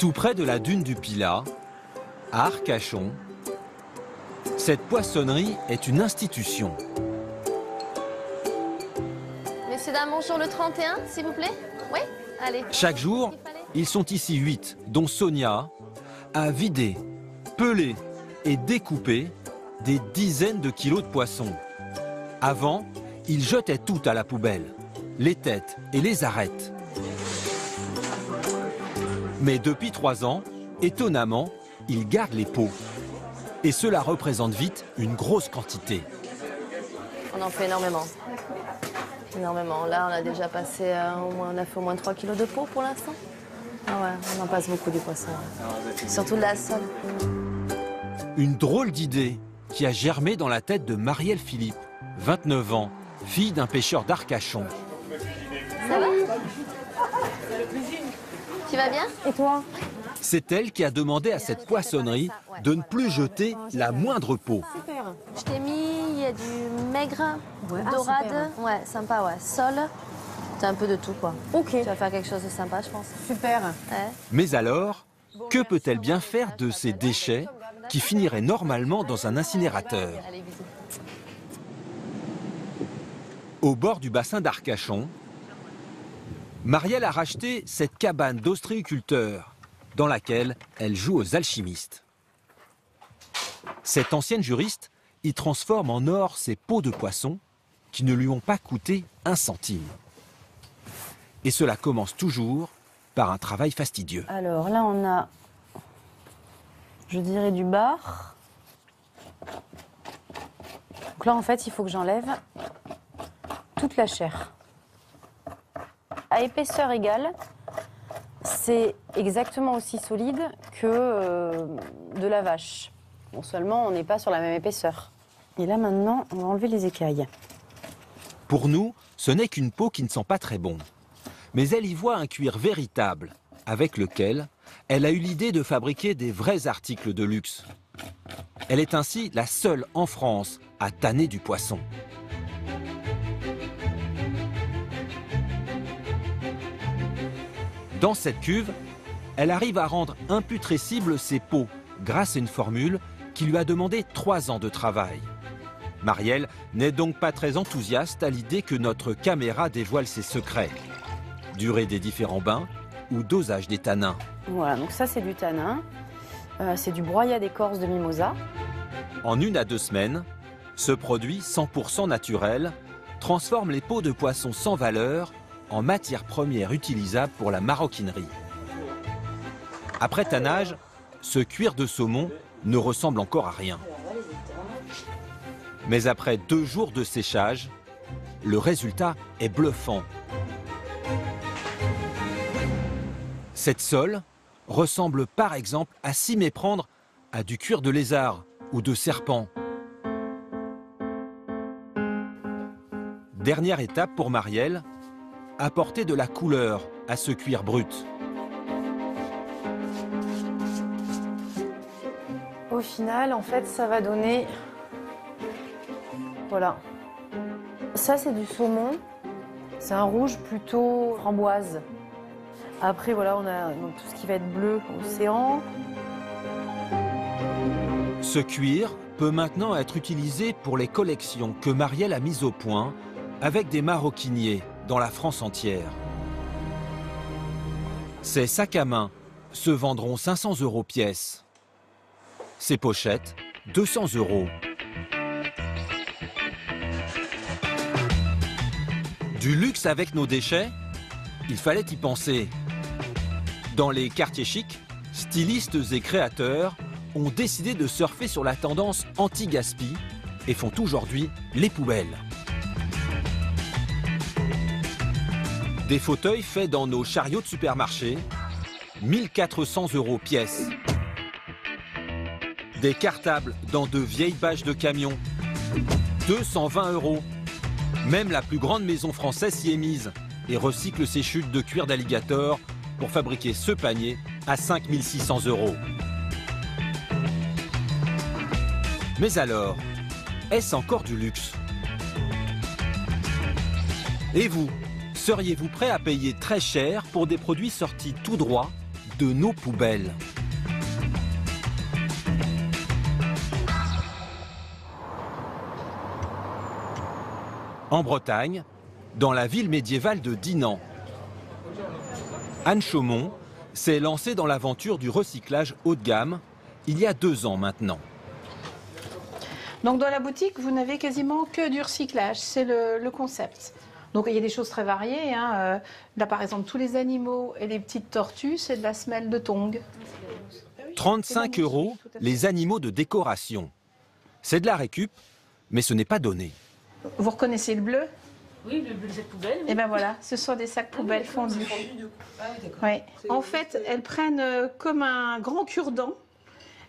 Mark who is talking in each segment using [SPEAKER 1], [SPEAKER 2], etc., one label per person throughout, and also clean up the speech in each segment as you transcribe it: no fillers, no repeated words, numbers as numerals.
[SPEAKER 1] Tout près de la dune du Pilat, à Arcachon, cette poissonnerie est une institution.
[SPEAKER 2] Messieurs, dames, bonjour, le 31, s'il vous plaît. Oui, allez.
[SPEAKER 1] Chaque jour, ils sont ici 8, dont Sonia, à vider, peler et découper des dizaines de kilos de poissons. Avant, ils jetaient tout à la poubelle, les têtes et les arêtes. Mais depuis 3 ans, étonnamment, ils gardent les peaux. Et cela représente vite une grosse quantité.
[SPEAKER 2] On en fait énormément. Énormément. Là, on a déjà passé on a fait au moins 3 kilos de peau pour l'instant. Ah ouais, on en passe beaucoup des poissons. Surtout de la sole.
[SPEAKER 1] Une drôle d'idée qui a germé dans la tête de Marielle Philippe, 29 ans, fille d'un pêcheur d'Arcachon.
[SPEAKER 2] Ça va? Tu vas bien?
[SPEAKER 3] Et toi?
[SPEAKER 1] C'est elle qui a demandé à cette poissonnerie de ne plus jeter la moindre peau.
[SPEAKER 3] Super.
[SPEAKER 2] Je t'ai mis, il y a du maigre,
[SPEAKER 3] Ouais,
[SPEAKER 2] dorade. Ouais, sympa, ouais. Sole. C'est un peu de tout, quoi.
[SPEAKER 3] Ok.
[SPEAKER 2] Tu vas faire quelque chose de sympa, je pense.
[SPEAKER 3] Super.
[SPEAKER 2] Ouais.
[SPEAKER 1] Mais alors, que peut-elle bien faire de ces déchets qui finiraient normalement dans un incinérateur?
[SPEAKER 2] Allez, bisous.
[SPEAKER 1] Au bord du bassin d'Arcachon, Marielle a racheté cette cabane d'ostréiculteur dans laquelle elle joue aux alchimistes. Cette ancienne juriste y transforme en or ses peaux de poisson qui ne lui ont pas coûté un centime. Et cela commence toujours par un travail fastidieux.
[SPEAKER 3] Alors là, on a, je dirais, du bar. Donc là, en fait, il faut que j'enlève toute la chair. À épaisseur égale, c'est exactement aussi solide que de la vache. Bon, seulement, on n'est pas sur la même épaisseur. Et là, maintenant, on va enlever les écailles.
[SPEAKER 1] Pour nous, ce n'est qu'une peau qui ne sent pas très bon. Mais elle y voit un cuir véritable, avec lequel elle a eu l'idée de fabriquer des vrais articles de luxe. Elle est ainsi la seule en France à tanner du poisson. Dans cette cuve, elle arrive à rendre imputrescibles ses peaux grâce à une formule qui lui a demandé 3 ans de travail. Marielle n'est donc pas très enthousiaste à l'idée que notre caméra dévoile ses secrets. Durée des différents bains ou dosage des tanins.
[SPEAKER 3] Voilà, donc ça, c'est du tanin. C'est du broyat d'écorce de mimosa.
[SPEAKER 1] En 1 à 2 semaines, ce produit 100% naturel transforme les peaux de poisson sans valeur en matière première utilisable pour la maroquinerie. Après tannage, ce cuir de saumon ne ressemble encore à rien. Mais après 2 jours de séchage, le résultat est bluffant. Cette sole ressemble par exemple à s'y méprendre à du cuir de lézard ou de serpent. Dernière étape pour Marielle, apporter de la couleur à ce cuir brut.
[SPEAKER 3] Au final, en fait, ça va donner... Voilà. Ça, c'est du saumon. C'est un rouge plutôt framboise. Après, voilà, on a donc, tout ce qui va être bleu, océan.
[SPEAKER 1] Ce cuir peut maintenant être utilisé pour les collections que Marielle a mises au point avec des maroquiniers dans la France entière. Ces sacs à main se vendront 500 € pièce. Ces pochettes, 200 €. Du luxe avec nos déchets, il fallait y penser. Dans les quartiers chics, stylistes et créateurs ont décidé de surfer sur la tendance anti-gaspi et font aujourd'hui les poubelles. Des fauteuils faits dans nos chariots de supermarché, 1400 € pièce. Des cartables dans de vieilles bâches de camions, 220 €. Même la plus grande maison française s'y est mise et recycle ses chutes de cuir d'alligator pour fabriquer ce panier à 5600 €. Mais alors, est-ce encore du luxe? Et vous, seriez-vous prêt à payer très cher pour des produits sortis tout droit de nos poubelles. En Bretagne, dans la ville médiévale de Dinan, Anne Chaumont s'est lancée dans l'aventure du recyclage haut de gamme il y a 2 ans maintenant.
[SPEAKER 4] Donc dans la boutique, vous n'avez quasiment que du recyclage, c'est le concept. Donc il y a des choses très variées. Hein. Là par exemple, tous les animaux et les petites tortues, c'est de la semelle de tongs.
[SPEAKER 1] 35 € les animaux de décoration. C'est de la récup, mais ce n'est pas donné.
[SPEAKER 4] Vous reconnaissez le bleu?
[SPEAKER 5] Oui, le sac poubelle. Oui.
[SPEAKER 4] Et bien voilà, ce sont des sacs poubelles fondus. Oui. En fait, elles prennent comme un grand cure-dent.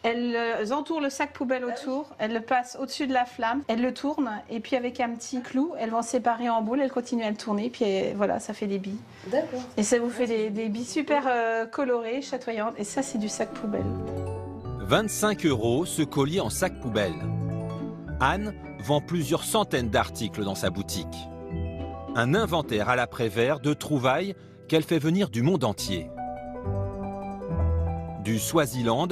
[SPEAKER 4] Elles entourent le sac poubelle autour, elles le passent au-dessus de la flamme, elles le tournent et puis avec un petit clou, elles vont séparer en boules, elles continuent à le tourner, puis voilà, ça fait des billes.
[SPEAKER 5] D'accord.
[SPEAKER 4] Et ça vous fait des billes super colorées, chatoyantes, et ça c'est du sac poubelle.
[SPEAKER 1] 25 € ce collier en sac poubelle. Anne vend plusieurs centaines d'articles dans sa boutique. Un inventaire à l'après-vert de trouvailles qu'elle fait venir du monde entier. Du Swaziland,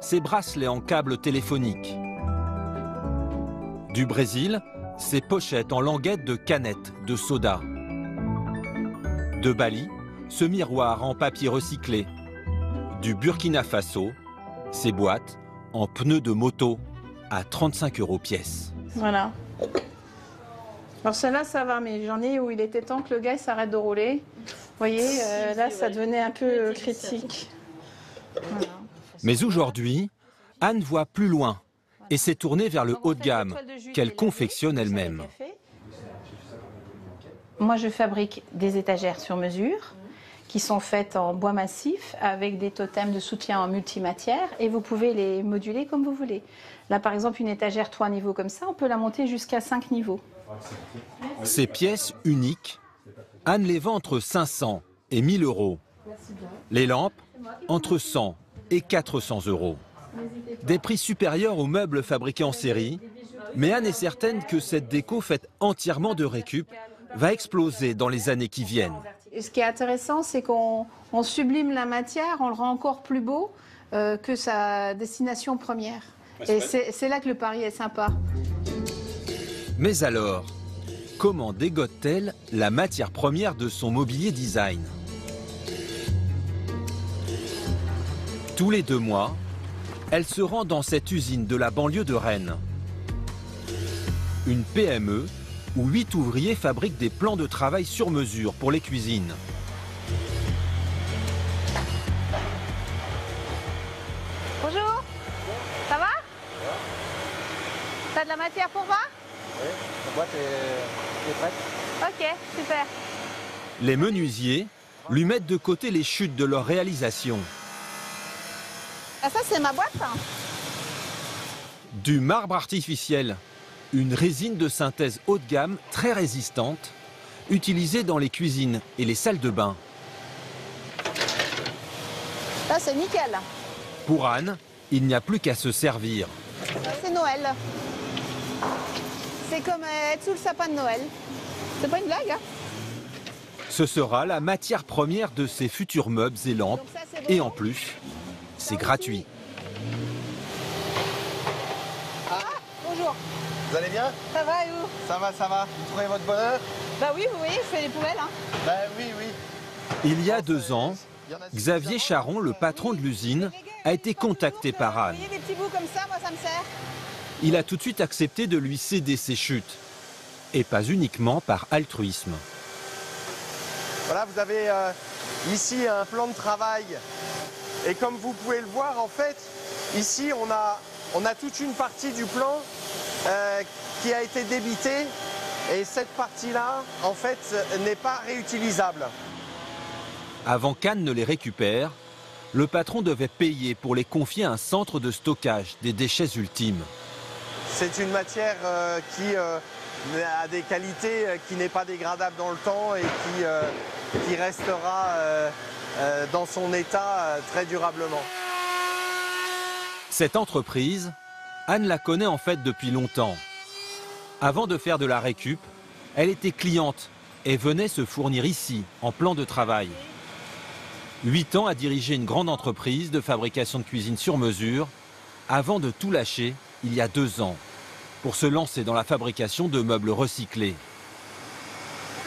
[SPEAKER 1] ses bracelets en câble téléphonique. Du Brésil, ses pochettes en languettes de canettes de soda. De Bali, ce miroir en papier recyclé. Du Burkina Faso, ses boîtes en pneus de moto à 35 € pièce.
[SPEAKER 4] Voilà. Alors celle-là, ça va, mais j'en ai où il était temps que le gars s'arrête de rouler. Vous voyez, là, ça devenait un peu critique. Voilà.
[SPEAKER 1] Mais aujourd'hui, Anne voit plus loin et s'est tournée vers le haut de gamme qu'elle confectionne elle-même.
[SPEAKER 4] Moi, je fabrique des étagères sur mesure qui sont faites en bois massif avec des totems de soutien en multimatière et vous pouvez les moduler comme vous voulez. Là, par exemple, une étagère 3 niveaux comme ça, on peut la monter jusqu'à 5 niveaux.
[SPEAKER 1] Ces pièces uniques, Anne les vend entre 500 et 1000 €. Les lampes, entre 100 et 400 €. Des prix supérieurs aux meubles fabriqués en série, mais Anne est certaine que cette déco faite entièrement de récup va exploser dans les années qui viennent.
[SPEAKER 4] Et ce qui est intéressant, c'est qu'on sublime la matière, on le rend encore plus beau que sa destination première. Et c'est là que le pari est sympa.
[SPEAKER 1] Mais alors, comment dégote-t-elle la matière première de son mobilier design ? Tous les 2 mois, elle se rend dans cette usine de la banlieue de Rennes. Une PME où 8 ouvriers fabriquent des plans de travail sur mesure pour les cuisines.
[SPEAKER 4] Bonjour, ça va? T'as de la matière pour moi?
[SPEAKER 6] Oui, la boîte est prête.
[SPEAKER 4] Ok, super.
[SPEAKER 1] Les menuisiers lui mettent de côté les chutes de leur réalisation.
[SPEAKER 4] Ah, ça, c'est ma boîte, hein.
[SPEAKER 1] Du marbre artificiel, une résine de synthèse haut de gamme très résistante, utilisée dans les cuisines et les salles de bain.
[SPEAKER 4] Là, c'est nickel.
[SPEAKER 1] Pour Anne, il n'y a plus qu'à se servir.
[SPEAKER 4] C'est Noël. C'est comme être sous le sapin de Noël. C'est pas une blague, hein?
[SPEAKER 1] Ce sera la matière première de ses futurs meubles et lampes.
[SPEAKER 4] Donc ça, c'est bon.
[SPEAKER 1] Et en plus, c'est gratuit.
[SPEAKER 4] Bonjour.
[SPEAKER 6] Vous allez bien?
[SPEAKER 4] Ça va et vous?
[SPEAKER 6] Ça va, ça va. Vous trouvez votre bonheur?
[SPEAKER 4] Bah oui, vous voyez, je fais les poubelles, hein.
[SPEAKER 6] Ben oui, oui.
[SPEAKER 1] Il y a 2 ans, Xavier Charon, le patron de l'usine, a été contacté par Anne.
[SPEAKER 4] Vous voyez des petits bouts comme ça, moi ça me sert.
[SPEAKER 1] Il a tout de suite accepté de lui céder ses chutes. Et pas uniquement par altruisme.
[SPEAKER 6] Voilà, vous avez ici un plan de travail. Et comme vous pouvez le voir, en fait, ici, on a toute une partie du plan qui a été débitée. Et cette partie-là, en fait, n'est pas réutilisable.
[SPEAKER 1] Avant qu'Anne ne les récupère, le patron devait payer pour les confier à un centre de stockage des déchets ultimes.
[SPEAKER 6] C'est une matière qui a des qualités qui n'est pas dégradable dans le temps et qui restera dans son état très durablement.
[SPEAKER 1] Cette entreprise, Anne la connaît en fait depuis longtemps. Avant de faire de la récup, elle était cliente et venait se fournir ici, en plan de travail. 8 ans à diriger une grande entreprise de fabrication de cuisine sur mesure, avant de tout lâcher il y a 2 ans, pour se lancer dans la fabrication de meubles recyclés.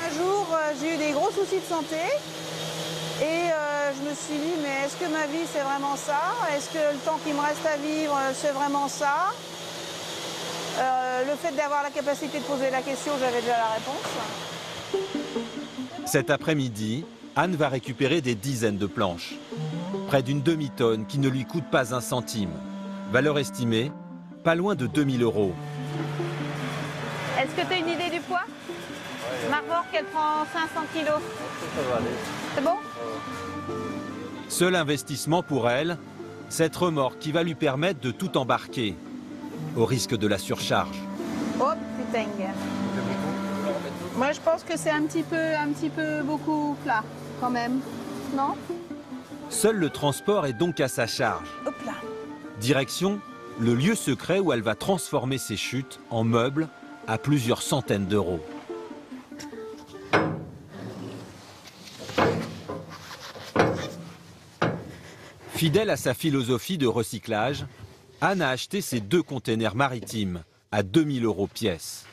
[SPEAKER 4] Un jour, j'ai eu des gros soucis de santé et je me suis dit, mais est-ce que ma vie c'est vraiment ça? Est-ce que le temps qu'il me reste à vivre c'est vraiment ça? Le fait d'avoir la capacité de poser la question, j'avais déjà la réponse.
[SPEAKER 1] Cet après-midi, Anne va récupérer des dizaines de planches. Près d'une demi-tonne qui ne lui coûte pas un centime. Valeur estimée, pas loin de 2 000 €.
[SPEAKER 4] Est-ce que tu as une idée du poids? Ma remorque, elle prend 500 kilos. C'est bon?
[SPEAKER 1] Seul investissement pour elle, cette remorque qui va lui permettre de tout embarquer, au risque de la surcharge.
[SPEAKER 4] Oh putain. Moi je pense que c'est un petit peu beaucoup plat quand même, non?
[SPEAKER 1] Seul le transport est donc à sa charge.
[SPEAKER 4] Hop là.
[SPEAKER 1] Direction, le lieu secret où elle va transformer ses chutes en meubles à plusieurs centaines d'euros. Fidèle à sa philosophie de recyclage, Anne a acheté ses 2 containers maritimes à 2 000 € pièce.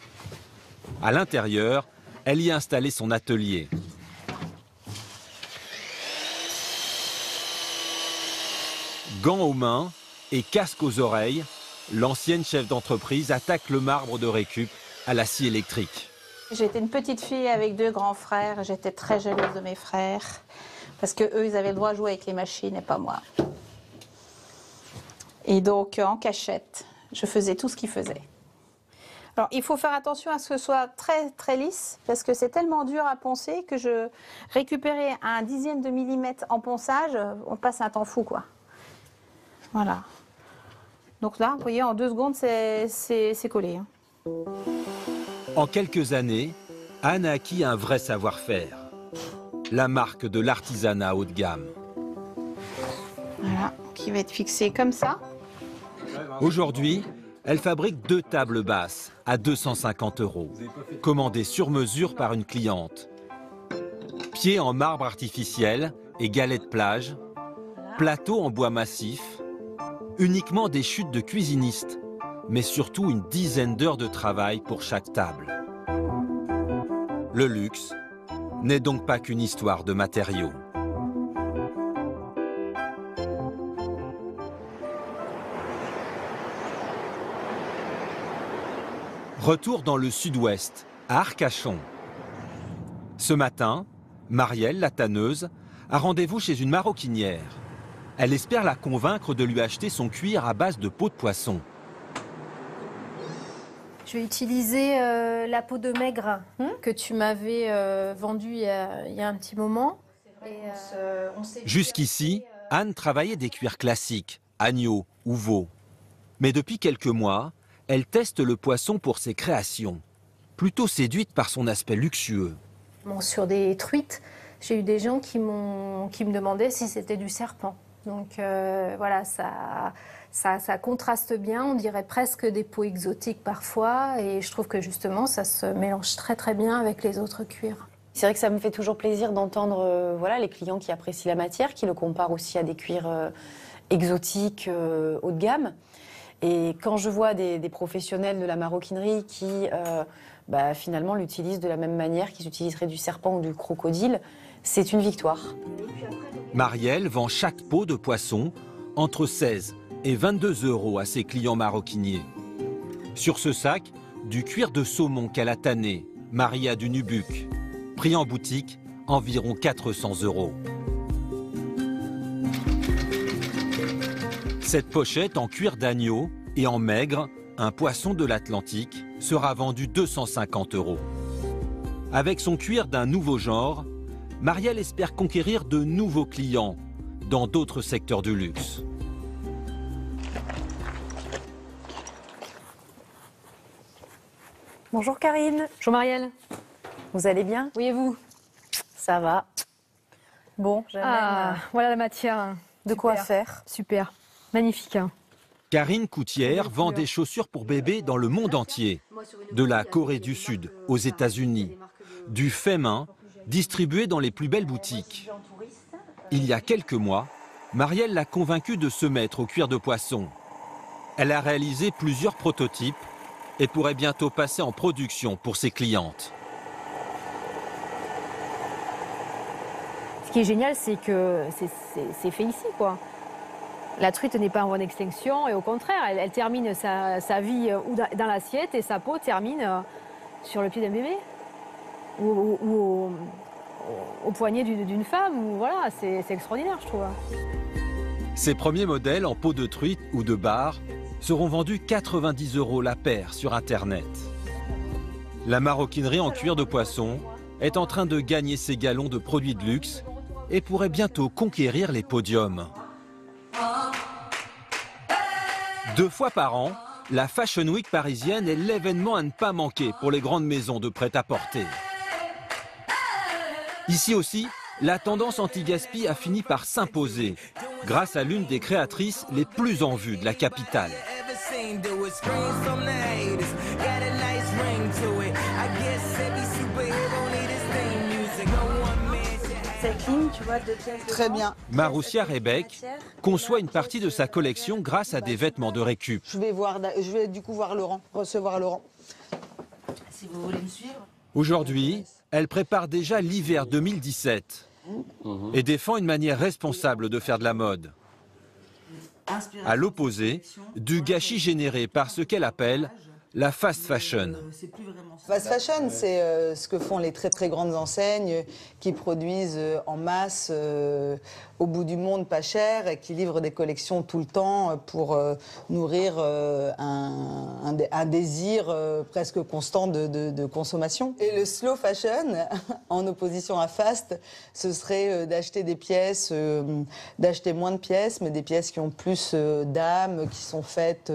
[SPEAKER 1] À l'intérieur, elle y a installé son atelier. Gants aux mains et casque aux oreilles, l'ancienne chef d'entreprise attaque le marbre de récup à la scie électrique.
[SPEAKER 4] J'étais une petite fille avec 2 grands frères. J'étais très jalouse de mes frères parce que eux, ils avaient le droit de jouer avec les machines et pas moi. Et donc, en cachette, je faisais tout ce qu'ils faisaient. Alors, il faut faire attention à ce que ce soit très, très lisse parce que c'est tellement dur à poncer que je récupérais un 1/10 de millimètre en ponçage, on passe un temps fou, quoi. Voilà. Donc là, vous voyez, en 2 secondes, c'est collé. Hein.
[SPEAKER 1] En quelques années, Anne a acquis un vrai savoir-faire. La marque de l'artisanat haut de gamme.
[SPEAKER 4] Voilà, qui va être fixé comme ça.
[SPEAKER 1] Aujourd'hui, elle fabrique 2 tables basses à 250 €, commandées sur mesure par une cliente. Pieds en marbre artificiel et galets de plage, plateaux en bois massif, uniquement des chutes de cuisinistes, mais surtout une dizaine d'heures de travail pour chaque table. Le luxe n'est donc pas qu'une histoire de matériaux. Retour dans le sud-ouest, à Arcachon. Ce matin, Marielle, la tanneuse, a rendez-vous chez une maroquinière. Elle espère la convaincre de lui acheter son cuir à base de peau de poisson.
[SPEAKER 7] Je vais utiliser la peau de maigre que tu m'avais vendue il y a un petit moment.
[SPEAKER 1] Jusqu'ici, Anne travaillait des cuirs classiques, agneau ou veau. Mais depuis quelques mois, elle teste le poisson pour ses créations, plutôt séduite par son aspect luxueux.
[SPEAKER 7] Bon, sur des truites, j'ai eu des gens qui me demandaient si c'était du serpent. Donc voilà, ça contraste bien, on dirait presque des peaux exotiques parfois, et je trouve que justement ça se mélange très très bien avec les autres cuirs.
[SPEAKER 3] C'est vrai que ça me fait toujours plaisir d'entendre voilà, les clients qui apprécient la matière, qui le comparent aussi à des cuirs exotiques haut de gamme. Et quand je vois des professionnels de la maroquinerie qui finalement l'utilisent de la même manière qu'ils utiliseraient du serpent ou du crocodile, c'est une victoire.
[SPEAKER 1] Marielle vend chaque peau de poisson entre 16 et 22 € à ses clients maroquiniers. Sur ce sac, du cuir de saumon qu'elle a tanné, Maria du Nubuck. Prix en boutique, environ 400 €. Cette pochette en cuir d'agneau et en maigre, un poisson de l'Atlantique, sera vendue 250 €. Avec son cuir d'un nouveau genre, Marielle espère conquérir de nouveaux clients dans d'autres secteurs du luxe.
[SPEAKER 3] Bonjour Karine.
[SPEAKER 7] Bonjour Marielle.
[SPEAKER 3] Vous allez bien?
[SPEAKER 7] Oui, et vous?
[SPEAKER 3] Ça va. Bon, j'amène
[SPEAKER 7] Voilà la matière.
[SPEAKER 3] de quoi faire.
[SPEAKER 7] Super. Magnifique.
[SPEAKER 1] Karine Coutière vend des chaussures pour bébés dans le monde entier. De la Corée du Sud aux États-Unis. Du fait main, distribué dans les plus belles boutiques. Il y a quelques mois, Marielle l'a convaincue de se mettre au cuir de poisson. Elle a réalisé plusieurs prototypes et pourrait bientôt passer en production pour ses clientes.
[SPEAKER 8] Ce qui est génial, c'est que c'est fait ici, quoi. La truite n'est pas en voie d'extinction et au contraire, elle termine sa vie dans l'assiette et sa peau termine sur le pied d'un bébé ou au poignet d'une femme. Voilà, c'est extraordinaire, je trouve.
[SPEAKER 1] Ces premiers modèles en peau de truite ou de bar seront vendus 90 € la paire sur Internet. La maroquinerie en cuir de poisson est en train de gagner ses galons de produits de luxe et pourrait bientôt conquérir les podiums. 2 fois par an, la Fashion Week parisienne est l'événement à ne pas manquer pour les grandes maisons de prêt-à-porter. Ici aussi, la tendance anti-gaspi a fini par s'imposer grâce à l'une des créatrices les plus en vue de la capitale.
[SPEAKER 9] Très bien.
[SPEAKER 1] Maroussia Rebec conçoit une partie de sa collection grâce à des vêtements de récup.
[SPEAKER 9] Je vais du coup voir Laurent, recevoir Laurent.
[SPEAKER 5] Si vous voulez me suivre.
[SPEAKER 1] Aujourd'hui, elle prépare déjà l'hiver 2017 et défend une manière responsable de faire de la mode. À l'opposé du gâchis généré par ce qu'elle appelle la fast fashion.
[SPEAKER 9] Fast fashion, c'est ce que font les très très grandes enseignes qui produisent en masse au bout du monde pas cher et qui livrent des collections tout le temps pour nourrir un désir presque constant de consommation. Et le slow fashion, en opposition à fast, ce serait d'acheter des pièces, d'acheter moins de pièces, mais des pièces qui ont plus d'âme, qui sont faites...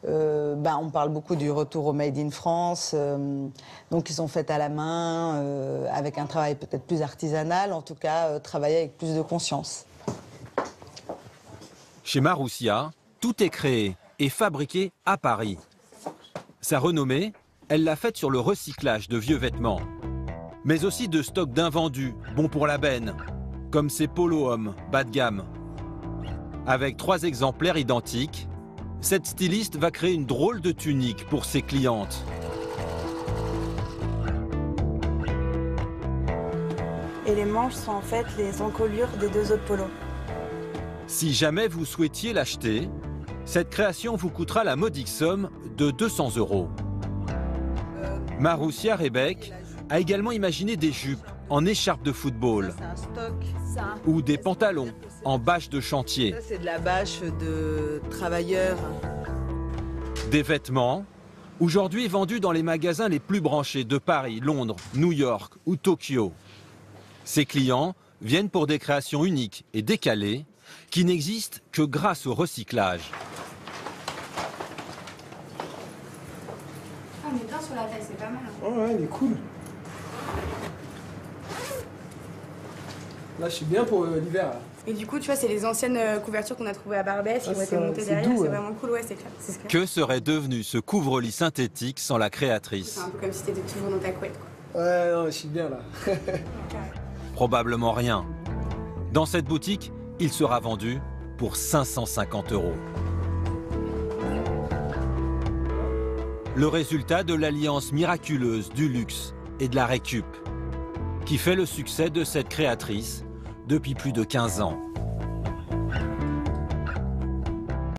[SPEAKER 9] on parle beaucoup du retour au Made in France, donc qui sont faites à la main, avec un travail peut-être plus artisanal, en tout cas travailler avec plus de conscience.
[SPEAKER 1] Chez Maroussia, tout est créé et fabriqué à Paris. Sa renommée, elle l'a faite sur le recyclage de vieux vêtements, mais aussi de stocks d'invendus, bons pour la benne, comme ces polo hommes bas de gamme. Avec 3 exemplaires identiques, cette styliste va créer une drôle de tunique pour ses clientes.
[SPEAKER 10] Et les manches sont en fait les encolures des 2 autres polos.
[SPEAKER 1] Si jamais vous souhaitiez l'acheter, cette création vous coûtera la modique somme de 200 €. Maroussia Rebec a également imaginé des jupes en écharpe de football ou des pantalons en bâche de chantier.
[SPEAKER 9] Ça, c'est de la bâche de travailleurs.
[SPEAKER 1] Des vêtements, aujourd'hui vendus dans les magasins les plus branchés de Paris, Londres, New York ou Tokyo. Ces clients viennent pour des créations uniques et décalées qui n'existent que grâce au recyclage.
[SPEAKER 11] Ah, mais bien sur la taille, c'est pas mal.
[SPEAKER 12] Oh ouais, il est cool. Là, je suis bien pour l'hiver.
[SPEAKER 11] Et du coup, tu vois, c'est les anciennes couvertures qu'on a trouvées à Barbès qui ont été montées derrière. C'est vraiment cool, ouais, c'est clair.
[SPEAKER 1] Que serait devenu ce couvre-lit synthétique sans la créatrice?
[SPEAKER 11] C'est un peu comme si t'étais toujours dans ta couette, quoi.
[SPEAKER 12] Ouais, non, je suis bien là.
[SPEAKER 1] Probablement rien. Dans cette boutique, il sera vendu pour 550 €. Le résultat de l'alliance miraculeuse du luxe et de la récup, qui fait le succès de cette créatrice depuis plus de 15 ans.